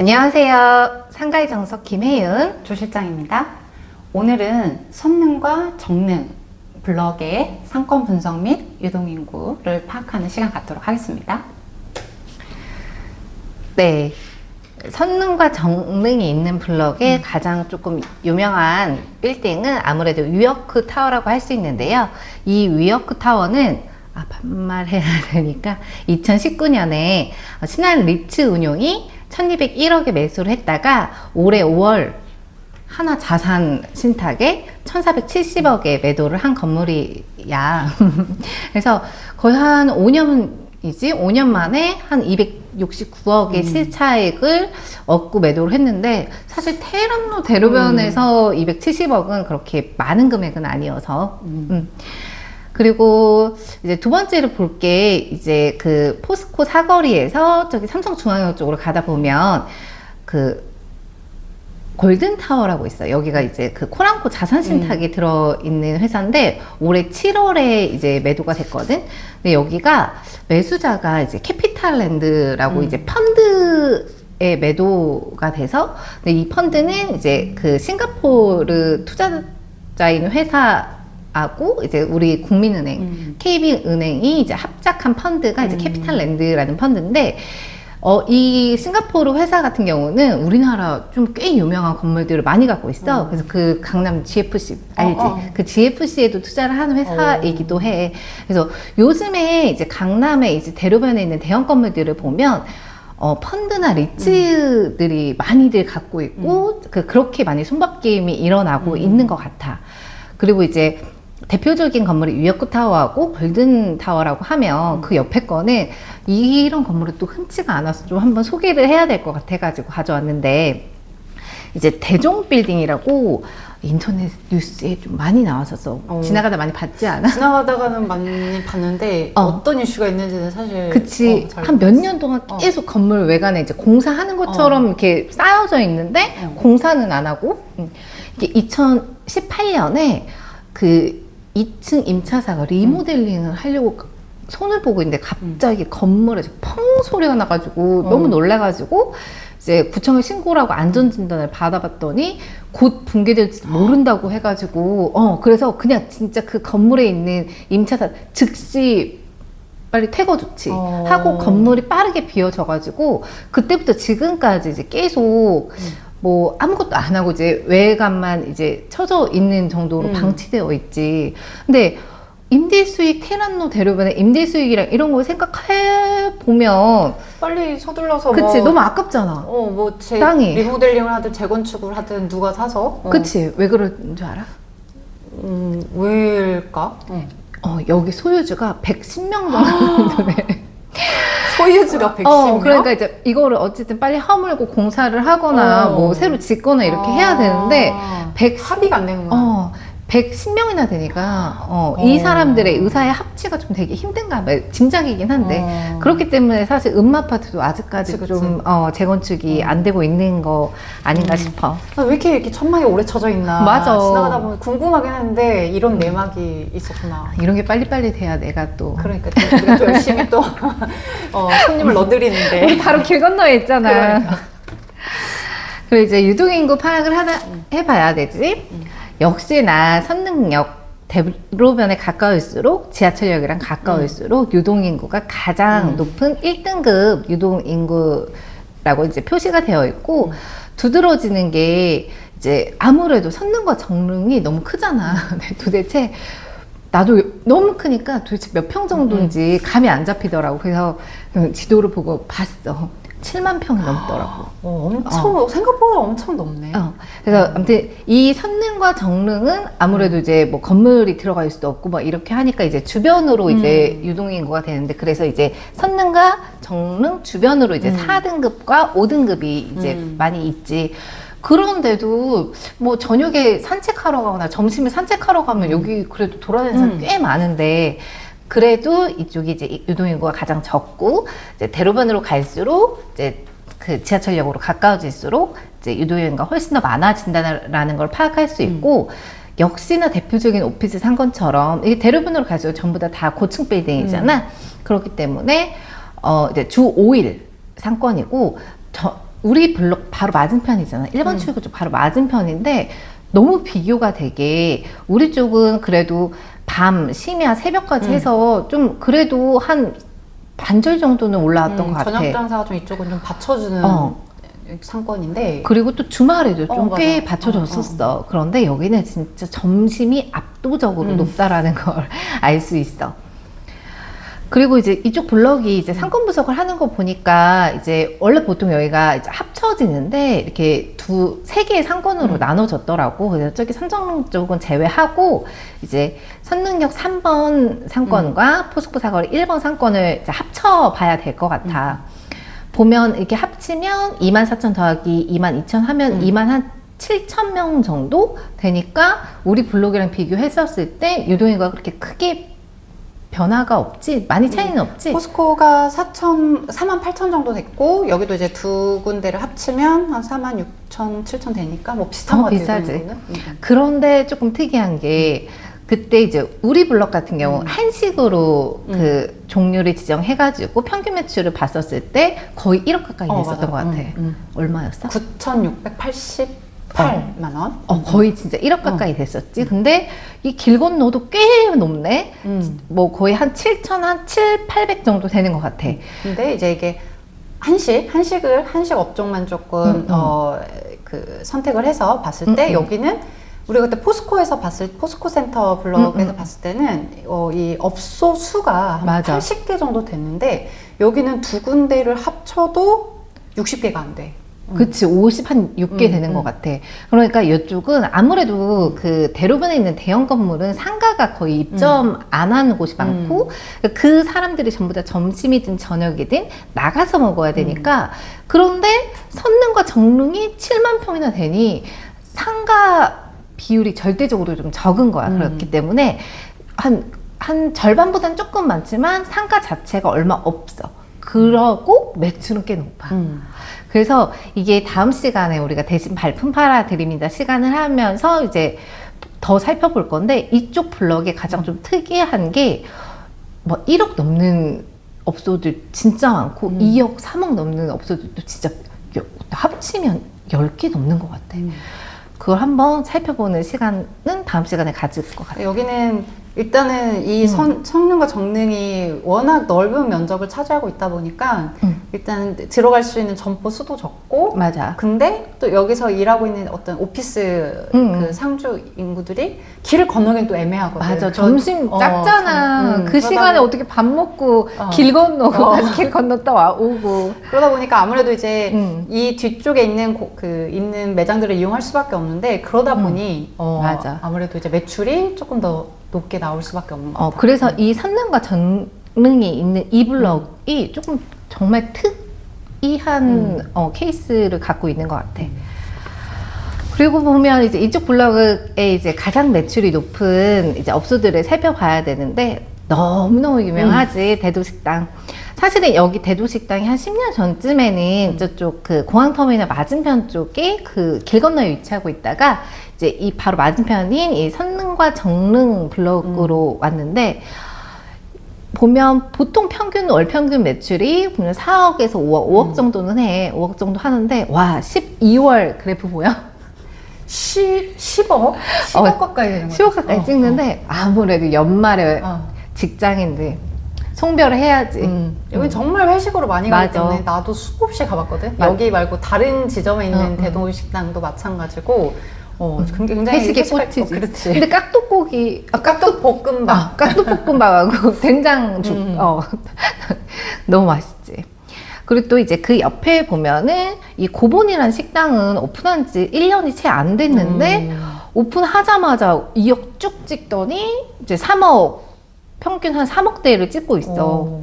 안녕하세요. 상가의 정석 김혜윤 조실장입니다. 오늘은 선릉과 정릉 블럭의 상권 분석 및 유동인구를 파악하는 시간 갖도록 하겠습니다. 네, 선릉과 정릉이 있는 블럭의 가장 조금 유명한 빌딩은 아무래도 위워크 타워라고 할 수 있는데요. 이 위워크 타워는 반말해야 되니까 2019년에 신한 리츠 운용이 1201억에 매수를 했다가 올해 5월 하나 자산 신탁에 1470억에 매도를 한 건물이야. 그래서 거의 한 5년 만에 한 269억의 실차익을 얻고 매도를 했는데, 사실 테헤란로 대로변에서 270억은 그렇게 많은 금액은 아니어서. 그리고 이제 두 번째로 볼 게 이제 그 포스코 사거리에서 저기 삼성중앙역 쪽으로 가다 보면 그 골든타워라고 있어요. 여기가 이제 그 코랑코 자산신탁이 들어있는 회사인데 올해 7월에 이제 매도가 됐거든. 근데 여기가 매수자가 이제 캐피탈랜드라고 이제 펀드에 매도가 돼서, 근데 이 펀드는 이제 그 싱가포르 투자자인 회사하고 이제 우리 국민은행, KB은행이 이제 합작한 펀드가 이제 캐피탈랜드라는 펀드인데, 이 싱가포르 회사 같은 경우는 우리나라 좀 꽤 유명한 건물들을 많이 갖고 있어. 그래서 그 강남 GFC 알지? 그 GFC에도 투자를 하는 회사이기도 해. 그래서 요즘에 이제 강남에 이제 대로변에 있는 대형 건물들을 보면 펀드나 리츠들이 많이들 갖고 있고, 그렇게 많이 손바뀜이 일어나고 있는 것 같아. 그리고 이제 대표적인 건물이 위워크 타워하고 골든 타워라고 하면 그 옆에 거는 이런 건물은 또 흔치가 않아서 좀 한번 소개를 해야 될 것 같아가지고 가져왔는데, 이제 대종 빌딩이라고 인터넷 뉴스에 좀 많이 나왔었어. 지나가다 많이 봤지 않아? 지나가다가는 많이 봤는데 어떤 이슈가 있는지는 사실 그치. 한 몇 년 동안 계속 건물 외관에 이제 공사하는 것처럼 이렇게 쌓여져 있는데 공사는 안 하고, 이게 2018년에 그 2층 임차사가 리모델링을 하려고 손을 보고 있는데 갑자기 건물에서 펑 소리가 나가지고 너무 놀라가지고 이제 구청에 신고를 하고 안전진단을 받아봤더니 곧 붕괴될지 모른다고 해가지고 그래서 그냥 진짜 그 건물에 있는 임차사 즉시 빨리 퇴거 조치 하고 건물이 빠르게 비워져가지고 그때부터 지금까지 이제 계속 뭐 아무것도 안 하고 이제 외관만 이제 쳐져 있는 정도로 방치되어 있지. 근데 임대 수익, 테헤란로 대로변에 임대 수익이랑 이런 걸 생각해 보면 빨리 서둘러서 그치, 너무 아깝잖아. 땅이 리모델링을 하든 재건축을 하든 누가 사서 그치. 왜 그런 줄 알아? 왜일까? 여기 소유주가 110명 정도 돼. 소유주가 110명? 그러니까 이제 이거를 어쨌든 빨리 허물고 공사를 하거나 뭐 새로 짓거나 이렇게 해야 되는데 합의가 안 되는구나. 110명이나 되니까 이 사람들의 의사의 합치가 좀 되게 힘든가 봐요. 짐작이긴 한데 그렇기 때문에 사실 음마아파트도 아직까지 그치. 좀 재건축이 안 되고 있는 거 아닌가 싶어. 왜 이렇게 천막이 오래 쳐져 있나. 맞아. 지나가다 보면 궁금하긴 했는데 이런 내막이 있었구나. 이런 게 빨리빨리 돼야 내가 또 그러니까 우리가 또 열심히 또 손님을 넣어드리는데 우리 바로 길 건너에 있잖아. 그러니까. 그리고 이제 유동인구 파악을 해봐야 되지. 역시나 선릉역 대로변에 가까울수록 지하철역이랑 가까울수록 유동인구가 가장 높은 1등급 유동인구라고 이제 표시가 되어 있고, 두드러지는 게 이제 아무래도 선릉과 정릉이 너무 크잖아. 도대체 나도 너무 크니까 도대체 몇 평 정도인지 감이 안 잡히더라고. 그래서 지도를 보고 봤어. 7만 평이 넘더라고. 엄청 생각보다 엄청 높네. 그래서 아무튼 이 선릉과 정릉은 아무래도 이제 뭐 건물이 들어갈 수도 없고 막 이렇게 하니까 이제 주변으로 이제 유동인구가 되는데, 그래서 이제 선릉과 정릉 주변으로 이제 4등급과 5등급이 이제 많이 있지. 그런데도 뭐 저녁에 산책하러 가거나 점심에 산책하러 가면 여기 그래도 돌아다니는 사람 꽤 많은데, 그래도 이쪽이 이제 유동인구가 가장 적고, 이제 대로변으로 갈수록 이제 그 지하철역으로 가까워질수록 이제 유동인구가 훨씬 더 많아진다는 걸 파악할 수 있고, 역시나 대표적인 오피스 상권처럼 이게 대로변으로 갈수록 전부 다 고층 빌딩이잖아. 그렇기 때문에 이제 주 5일 상권이고 우리 블록 바로 맞은편이잖아. 1번 출구 쪽 바로 맞은편인데 너무 비교가 되게 우리 쪽은 그래도 밤, 심야, 새벽까지 해서 좀 그래도 한 반절 정도는 올라왔던 것 같아. 저녁 장사가 좀 이쪽은 좀 받쳐주는 상권인데 그리고 또 주말에도 좀 꽤 맞아. 받쳐줬었어. 그런데 여기는 진짜 점심이 압도적으로 높다라는 걸 알 수 있어. 그리고 이제 이쪽 블럭이 이제 상권 분석을 하는 거 보니까 이제 원래 보통 여기가 이제 합쳐지는데 이렇게 세 개의 상권으로 나눠졌더라고. 그래서 저기 선정 쪽은 제외하고 이제 선릉역 3번 상권과 포스코 사거리 1번 상권을 이제 합쳐봐야 될 것 같아. 보면 이렇게 합치면 24,000 더하기 22,000 하면 27,000명 정도 되니까 우리 블록이랑 비교했었을 때 유동인구가 그렇게 크게 변화가 없지? 많이 차이는 없지? 포스코가 48,000 정도 됐고 여기도 이제 두 군데를 합치면 한 46,000, 7,000 되니까 뭐 비슷한 것 같아요. 비싸지. 그런데 조금 특이한 게 그때 이제 우리 블럭 같은 경우 한식으로 그 종류를 지정해가지고 평균 매출을 봤었을 때 거의 1억 가까이 됐었던 것 같아. 얼마였어? 9,688만 원. 거의 진짜 1억 가까이 됐었지. 근데 이 길 건너도 꽤 높네. 뭐 거의 한 7,000, 한 7, 800 정도 되는 것 같아. 근데 이제 이게 한식 업종만 조금 그 선택을 해서 봤을 때 여기는 우리가 그때 포스코 센터 블럭에서 봤을 때는 이 업소 수가 한 맞아. 80개 정도 됐는데 여기는 두 군데를 합쳐도 60개가 안 돼. 그치, 한 6개 되는 것 같아. 그러니까 이쪽은 아무래도 그 대로변에 있는 대형 건물은 상가가 거의 입점 안 하는 곳이 많고, 그 사람들이 전부 다 점심이든 저녁이든 나가서 먹어야 되니까, 그런데 선릉과 정릉이 7만 평이나 되니 상가 비율이 절대적으로 좀 적은 거야. 그렇기 때문에 한 절반보다는 조금 많지만 상가 자체가 얼마 없어. 그러고 매출은 꽤 높아. 그래서 이게 다음 시간에 우리가 대신 발품 팔아드립니다 시간을 하면서 이제 더 살펴볼 건데, 이쪽 블럭이 가장 좀 특이한 게 뭐 1억 넘는 업소들 진짜 많고 2억, 3억 넘는 업소들도 진짜 합치면 10개 넘는 것 같아. 그걸 한번 살펴보는 시간은 다음 시간에 가질 것 같아요. 여기는 일단은 이 성능과 정능이 워낙 넓은 면적을 차지하고 있다 보니까 일단 들어갈 수 있는 점포 수도 적고, 맞아. 근데 또 여기서 일하고 있는 어떤 오피스 그 상주 인구들이 길을 건너기는 또 애매하거든. 맞아. 점심 작잖아. 그 시간에 어떻게 밥 먹고 길 건너고 다시 길 건넜다 오고. 그러다 보니까 아무래도 이제 이 뒤쪽에 있는 있는 매장들을 이용할 수밖에 없는데, 그러다 보니 맞아. 아무래도 이제 매출이 조금 더 높게 나올 수밖에 없는 것 같아요. 그래서 이 선릉과 전릉이 있는 이 블럭이 조금 정말 특이한 케이스를 갖고 있는 것 같아. 그리고 보면 이제 이쪽 블럭에 이제 가장 매출이 높은 이제 업소들을 살펴봐야 되는데, 너무너무 유명하지. 대도식당. 사실은 여기 대도식당이 한 10년 전쯤에는 저쪽 그 공항터미널 맞은편 쪽에 그 길 건너에 위치하고 있다가 이제 이 바로 맞은편인 이 선릉과 정릉 블럭으로 왔는데, 보면 보통 월 평균 매출이 보면 4억에서 5억 정도는 해. 5억 정도 하는데, 와, 12월 그래프 보여? 10억? 10억 가까이 되는 거야. 10억 가까이 찍는데, 아무래도 연말에 직장인들 송별을 해야지. 여기 정말 회식으로 많이 가기 맞아. 때문에 나도 수없이 가봤거든. 여기 말고 다른 지점에 있는 대도식당도 마찬가지고 굉장히 회식의 회식할 꽃이지. 그렇지. 근데 깍두고기, 깍두볶음밥. 깍두볶음밥하고 된장죽, 너무 맛있지. 그리고 또 이제 그 옆에 보면은 이 고본이라는 식당은 오픈한 지 1년이 채 안 됐는데, 오픈하자마자 2억 쭉 찍더니 이제 3억, 평균 한 3억대를 찍고 있어.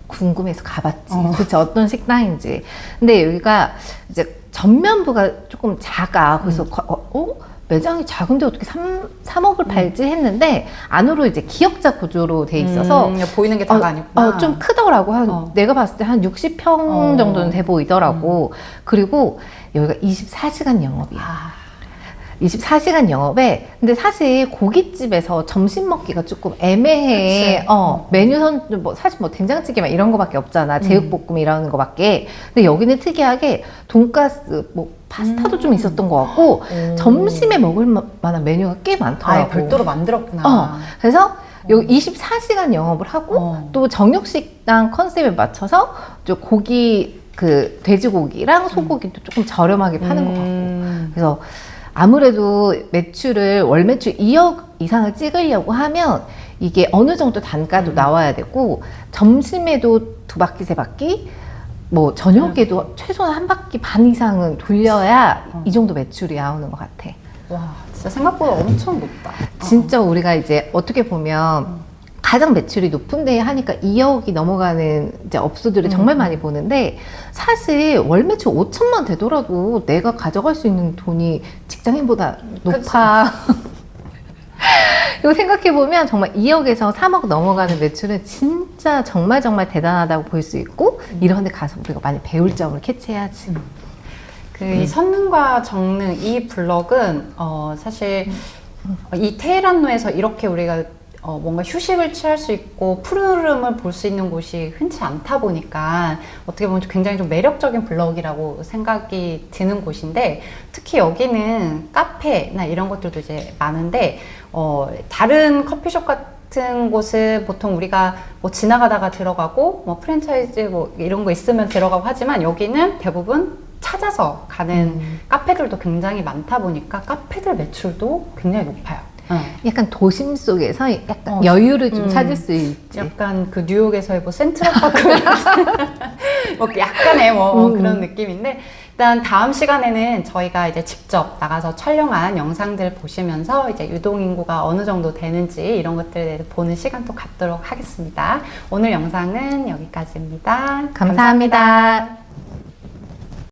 궁금해서 가봤지. 도대체 어떤 식당인지. 근데 여기가 이제 전면부가 조금 작아. 그래서 매장이 작은데 어떻게 3억을 팔지 했는데, 안으로 이제 기역자 구조로 돼 있어서 보이는 게 다가 아니구나. 좀 크더라고. 내가 봤을 때 한 60평 정도는 돼 보이더라고. 그리고 여기가 24시간 영업이야. 24시간 영업에 근데 사실 고깃집에서 점심 먹기가 조금 애매해. 그치. 메뉴 뭐 사실 뭐 된장찌개 막 이런 거밖에 없잖아. 제육볶음 이런 거밖에. 근데 여기는 특이하게 돈가스, 뭐 파스타도 좀 있었던 것 같고 점심에 먹을 만한 메뉴가 꽤 많더라고. 아예 별도로 만들었구나. 그래서 여기 24시간 영업을 하고 또 저녁식당 컨셉에 맞춰서 좀 고기 그 돼지고기랑 소고기도 조금 저렴하게 파는 것 같고. 그래서 아무래도 매출을 월 매출 2억 이상을 찍으려고 하면 이게 어느 정도 단가도 나와야 되고 점심에도 2바퀴 3바퀴 뭐 저녁에도 최소한 1바퀴 반 이상은 돌려야 이 정도 매출이 나오는 것 같아. 와, 진짜 생각보다 엄청 높다. 진짜 우리가 이제 어떻게 보면 가장 매출이 높은데 하니까 2억이 넘어가는 이제 업소들을 정말 많이 보는데 사실 월 매출 5천만 되더라도 내가 가져갈 수 있는 돈이 직장인보다 높아. 이거 생각해보면 정말 2억에서 3억 넘어가는 매출은 진짜 정말 대단하다고 볼 수 있고 이런 데 가서 우리가 많이 배울 점을 캐치해야지. 이 선능과 정능 이 블럭은 사실 이 테헤란로에서 이렇게 우리가 뭔가 휴식을 취할 수 있고 푸르름을 볼 수 있는 곳이 흔치 않다 보니까 어떻게 보면 굉장히 좀 매력적인 블럭이라고 생각이 드는 곳인데 특히 여기는 카페나 이런 것들도 이제 많은데 다른 커피숍 같은 곳은 보통 우리가 뭐 지나가다가 들어가고 뭐 프랜차이즈 뭐 이런 거 있으면 들어가고 하지만 여기는 대부분 찾아서 가는 카페들도 굉장히 많다 보니까 카페들 매출도 굉장히 높아요. 약간 도심 속에서 약간 여유를 좀 찾을 수 있지. 약간 그 뉴욕에서의 뭐 센트럴파크 뭐 약간의 뭐 그런 느낌인데 일단 다음 시간에는 저희가 이제 직접 나가서 촬영한 영상들 보시면서 이제 유동인구가 어느 정도 되는지 이런 것들에 대해서 보는 시간 또 갖도록 하겠습니다. 오늘 영상은 여기까지입니다. 감사합니다.